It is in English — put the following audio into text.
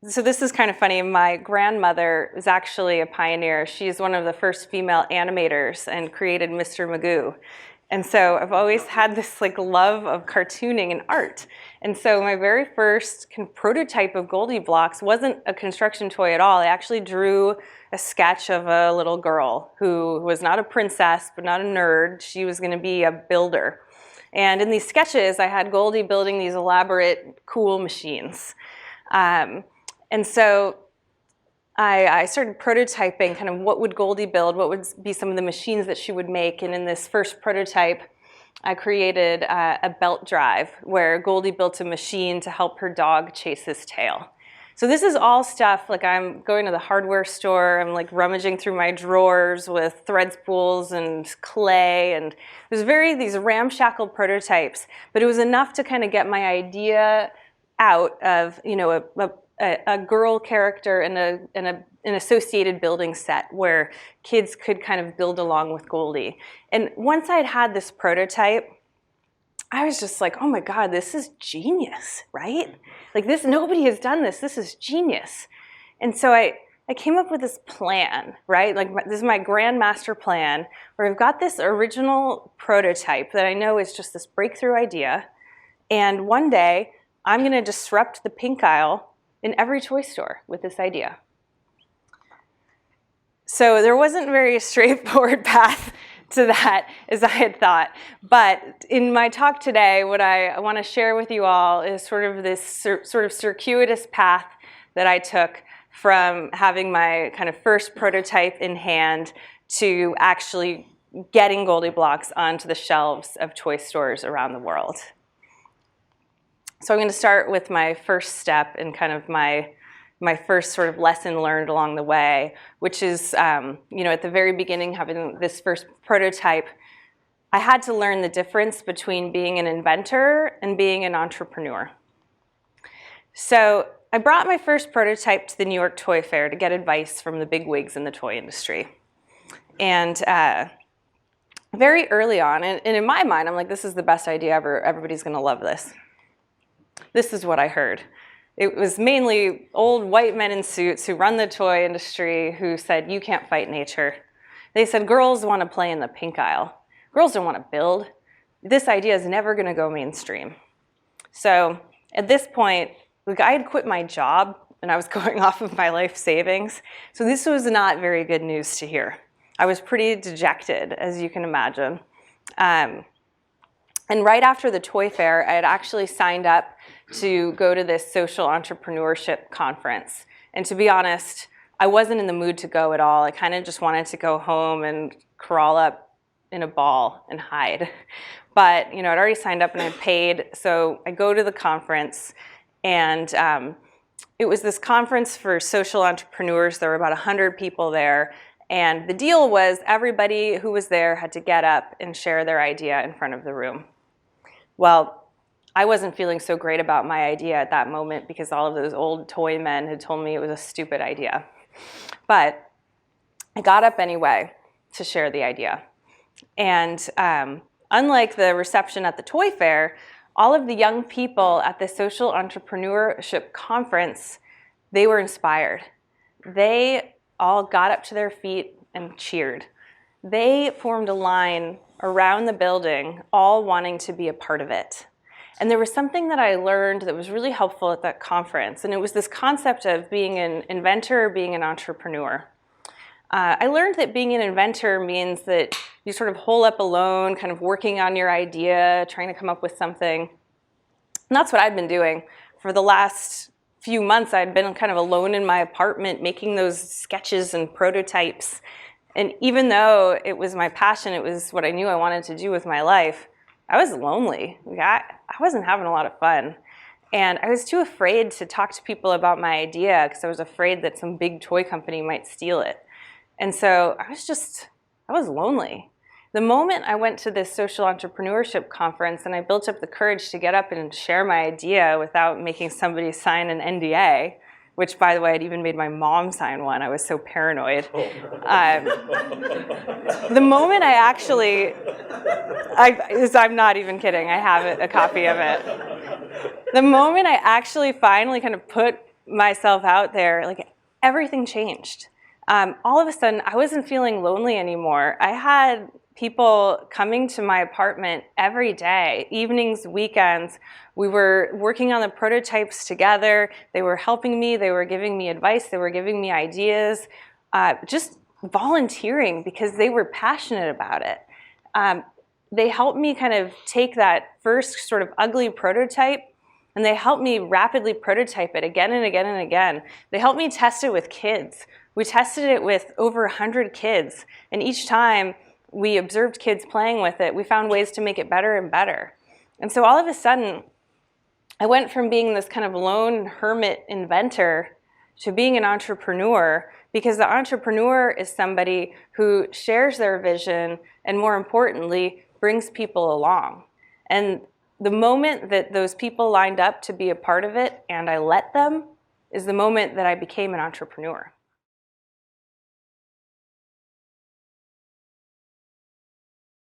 So this is kind of funny. My grandmother is actually a pioneer. She's one of the first female animators and created Mr. Magoo. And so I've always had this like love of cartooning and art. And so my very first prototype of GoldieBlox wasn't a construction toy at all. I actually drew a sketch of a little girl who was not a princess, but not a nerd. She was going to be a builder. And in these sketches, I had Goldie building these elaborate, cool machines. And so I started prototyping kind of what would Goldie build, what would be some of the machines that she would make. And in this first prototype, I created a belt drive where Goldie built a machine to help her dog chase his tail. So this is all stuff, like I'm going to the hardware store, I'm like rummaging through my drawers with thread spools and clay, and it was these ramshackle prototypes, but it was enough to kind of get my idea out of, you know, a girl character in an associated building set where kids could kind of build along with Goldie. And once I'd had this prototype, I was just like, oh my God, this is genius, right? Like this, nobody has done this. This is genius. And so I came up with this plan, right? Like this is my grand master plan where I've got this original prototype that I know is just this breakthrough idea. And one day I'm going to disrupt the pink aisle in every toy store with this idea. So there wasn't a very straightforward path to that as I had thought. But in my talk today, what I want to share with you all is sort of this sort of circuitous path that I took from having my kind of first prototype in hand to actually getting GoldieBlox onto the shelves of toy stores around the world. So I'm going to start with my first step and kind of my first sort of lesson learned along the way, which is, you know, at the very beginning, having this first prototype, I had to learn the difference between being an inventor and being an entrepreneur. So I brought my first prototype to the New York Toy Fair to get advice from the bigwigs in the toy industry. And very early on, and in my mind, I'm like, this is the best idea ever. Everybody's going to love this. This is what I heard. It was mainly old white men in suits who run the toy industry who said, you can't fight nature. They said, girls want to play in the pink aisle. Girls don't want to build. This idea is never going to go mainstream. So at this point, I had quit my job and I was going off of my life savings. So this was not very good news to hear. I was pretty dejected, as you can imagine. And right after the toy fair, I had actually signed up to go to this social entrepreneurship conference. And to be honest, I wasn't in the mood to go at all. I kind of just wanted to go home and crawl up in a ball and hide. But, you know, I'd already signed up and I paid, so I go to the conference, and it was this conference for social entrepreneurs. There were about 100 people there. And the deal was everybody who was there had to get up and share their idea in front of the room. Well, I wasn't feeling so great about my idea at that moment because all of those old toy men had told me it was a stupid idea. But I got up anyway to share the idea. And unlike the reception at the toy fair, all of the young people at the social entrepreneurship conference, they were inspired. They all got up to their feet and cheered. They formed a line around the building, all wanting to be a part of it. And there was something that I learned that was really helpful at that conference, and it was this concept of being an inventor or being an entrepreneur. I learned that being an inventor means that you sort of hole up alone, kind of working on your idea, trying to come up with something. And that's what I'd been doing. For the last few months, I'd been kind of alone in my apartment making those sketches and prototypes. And even though it was my passion, it was what I knew I wanted to do with my life, I was lonely. I wasn't having a lot of fun. And I was too afraid to talk to people about my idea because I was afraid that some big toy company might steal it. And so I was lonely. The moment I went to this social entrepreneurship conference and I built up the courage to get up and share my idea without making somebody sign an NDA, which, by the way, I'd even made my mom sign one. I was so paranoid. The moment I actually, I'm not even kidding, I have a copy of it. The moment I actually finally kind of put myself out there, like everything changed. All of a sudden, I wasn't feeling lonely anymore. I had people coming to my apartment every day, evenings, weekends. We were working on the prototypes together. They were helping me. They were giving me advice. They were giving me ideas, just volunteering because they were passionate about it. They helped me kind of take that first sort of ugly prototype, and they helped me rapidly prototype it again and again and again. They helped me test it with kids. We tested it with over 100 kids, and each time we observed kids playing with it, we found ways to make it better and better. And so all of a sudden, I went from being this kind of lone hermit inventor to being an entrepreneur, because the entrepreneur is somebody who shares their vision and, more importantly, brings people along. And the moment that those people lined up to be a part of it and I let them is the moment that I became an entrepreneur.